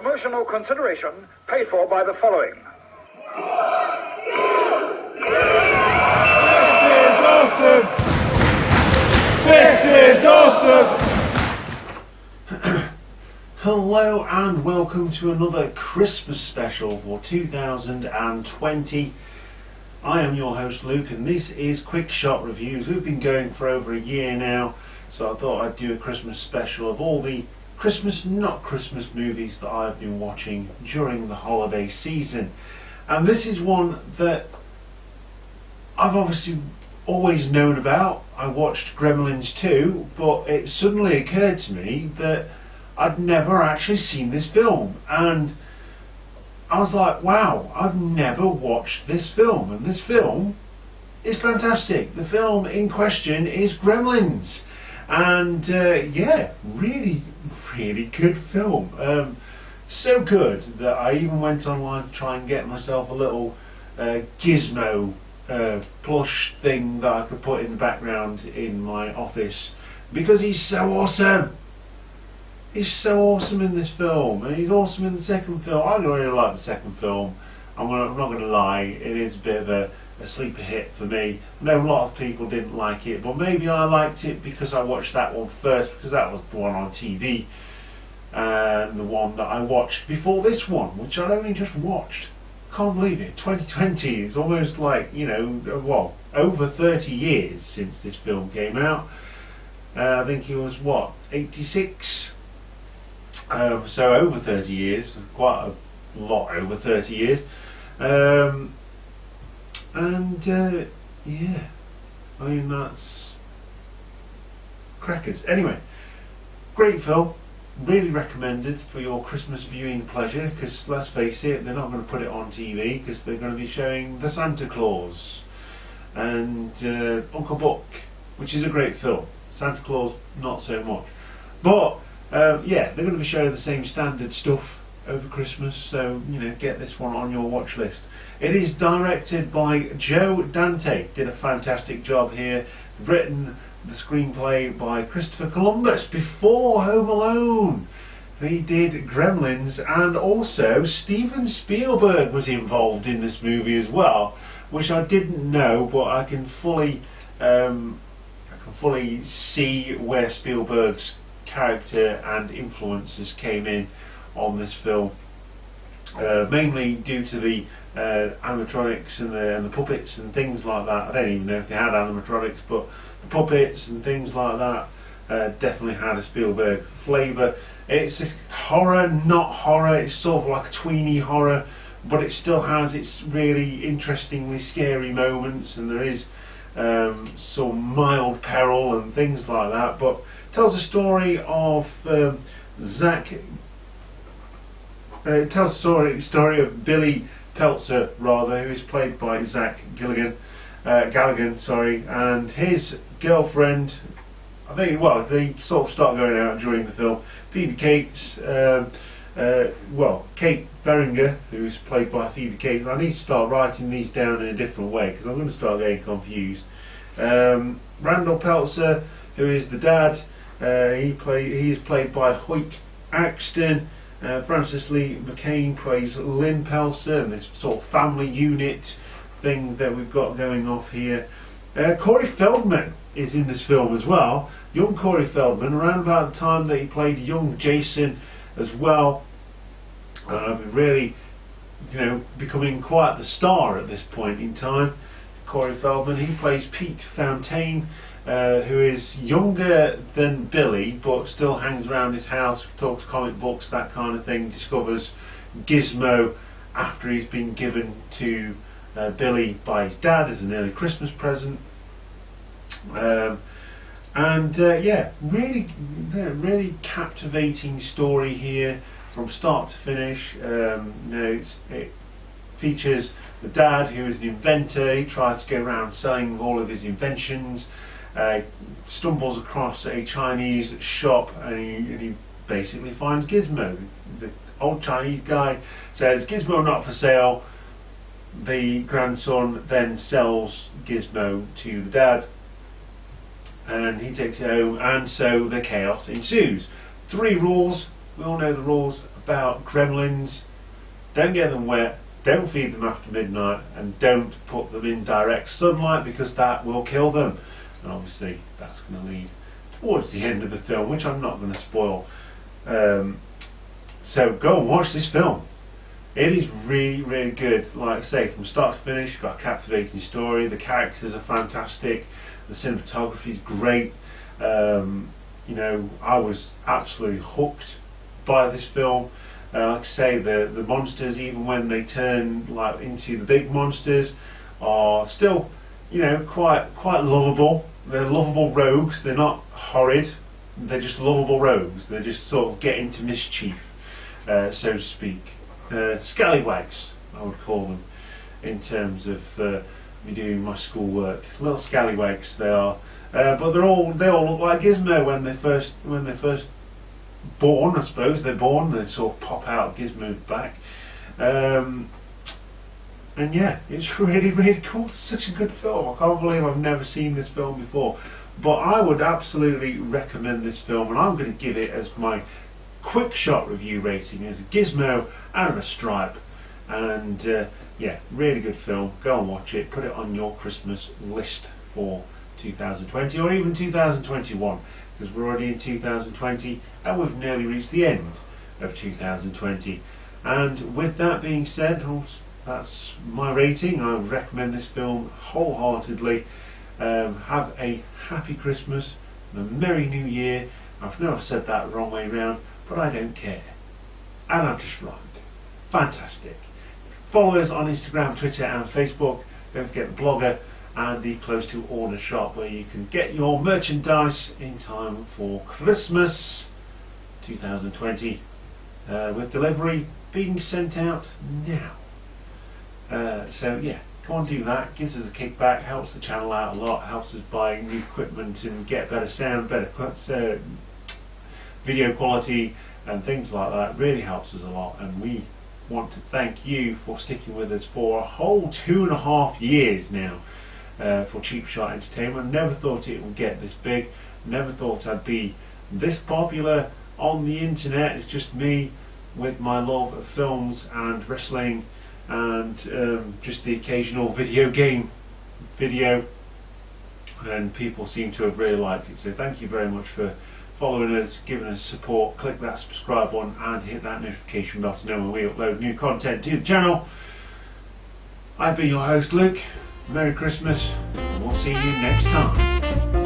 Promotional consideration paid for by the following. This is awesome! Hello and welcome to another Christmas special for 2020. I am your host Luke and this is Quick Shot Reviews. We've been going for over a year now, so I thought I'd do a Christmas special of all the Christmas, not Christmas movies that I've been watching during the holiday season. And this is one that I've obviously always known about. I watched Gremlins 2, but it suddenly occurred to me that I'd never actually seen this film. And I was like, wow, I've never watched this film. And this film is fantastic. The film in question is Gremlins. And yeah, really good film. So good that I even went online to try and get myself a little gizmo plush thing that I could put in the background in my office, because he's so awesome. He's so awesome in this film, and he's awesome in the second film. I really like the second film. I'm not going to lie, it is a bit of a sleeper hit for me. I know a lot of people didn't like it, but maybe I liked it because I watched that one first, because that was the one on TV, and the one that I watched before this one, which I'd only just watched. Can't believe it. 2020 is almost like, you know, well, over 30 years since this film came out. I think it was, what, 86? So over 30 years, quite a lot over 30 years. Yeah, I mean, that's crackers. Anyway, great film, really recommended for your Christmas viewing pleasure, because let's face it, they're not going to put it on TV because they're going to be showing The Santa Claus and Uncle Buck, which is a great film. Santa Claus, not so much. But yeah, they're going to be showing the same standard stuff over Christmas, so you know, get this one on your watch list. It is directed by Joe Dante, did a fantastic job here. Written the screenplay by Christopher Columbus before Home Alone. He did Gremlins, and also Steven Spielberg was involved in this movie as well, which I didn't know, but I can fully see where Spielberg's character and influences came in on this film, mainly due to the animatronics and the puppets and things like that. I don't even know if they had animatronics, but the puppets and things like that definitely had a Spielberg flavour. It's a horror, not horror, it's sort of like a tweeny horror, but it still has its really interestingly scary moments, and there is some mild peril and things like that. But it tells a story of it tells a story of Billy Peltzer, rather, who is played by Zach Galligan, and his girlfriend. I think, well, they sort of start going out during the film. Phoebe Cates, Kate Beringer, who is played by Phoebe Cates. I need to start writing these down in a different way because I'm going to start getting confused. Randall Peltzer, who is the dad, he is played by Hoyt Axton. Francis Lee McCain plays Lynn Peltzer, and this sort of family unit thing that we've got going off here. Corey Feldman is in this film as well. Young Corey Feldman, around about the time that he played young Jason as well. Really, you know, becoming quite the star at this point in time. Corey Feldman, he plays Pete Fontaine, who is younger than Billy, but still hangs around his house, talks comic books, that kind of thing. Discovers Gizmo after he's been given to Billy by his dad as an early Christmas present. Yeah, really captivating story here from start to finish. It features the dad, who is an inventor. He tries to go around selling all of his inventions, stumbles across a Chinese shop, and he basically finds Gizmo. The old Chinese guy says, "Gizmo not for sale." The grandson then sells Gizmo to the dad, and he takes it home, and so the chaos ensues. 3 rules, we all know the rules: about gremlins. Don't get them wet, don't feed them after midnight, and don't put them in direct sunlight because that will kill them. And obviously that's going to lead towards the end of the film, which I'm not going to spoil. So go and watch this film. It is really, really good. Like I say, from start to finish, got a captivating story. The characters are fantastic. The cinematography is great. You know, I was absolutely hooked by this film. Like I say, the monsters, even when they turn like into the big monsters, are still, you know, quite lovable. They're lovable rogues. They're not horrid. They're just lovable rogues. They just sort of get into mischief, so to speak. Scallywags, I would call them, in terms of me doing my schoolwork. Little scallywags they are, but they all look like Gizmo when they first born. I suppose they're born. They sort of pop out Gizmo's back, and yeah, it's really, really cool. It's such a good film. I can't believe I've never seen this film before, but I would absolutely recommend this film, and I'm going to give it as my quick shot review rating as a Gizmo out of a stripe. And yeah, really good film. Go and watch it. Put it on your Christmas list for 2020 or even 2021, because we're already in 2020 and we've nearly reached the end of 2020. And with that being said, that's my rating. I recommend this film wholeheartedly. Have a happy Christmas and a Merry New Year. I know I've said that the wrong way round, but I don't care. And I've just rhymed. Fantastic. Follow us on Instagram, Twitter and Facebook. Don't forget the blogger and the close to order shop where you can get your merchandise in time for Christmas 2020, with delivery being sent out now. So yeah, go on, do that. Gives us a kickback, helps the channel out a lot, helps us buy new equipment and get better sound, better video quality and things like that. Really helps us a lot, and we want to thank you for sticking with us for a whole 2.5 years now for Cheap Shot Entertainment. Never thought it would get this big, never thought I'd be this popular on the internet. It's just me with my love of films and wrestling and just the occasional video game video, and people seem to have really liked it. So thank you very much for following us, giving us support. Click that subscribe button and hit that notification bell to know when we upload new content to the channel. I've been your host Luke. Merry Christmas, and we'll see you next time.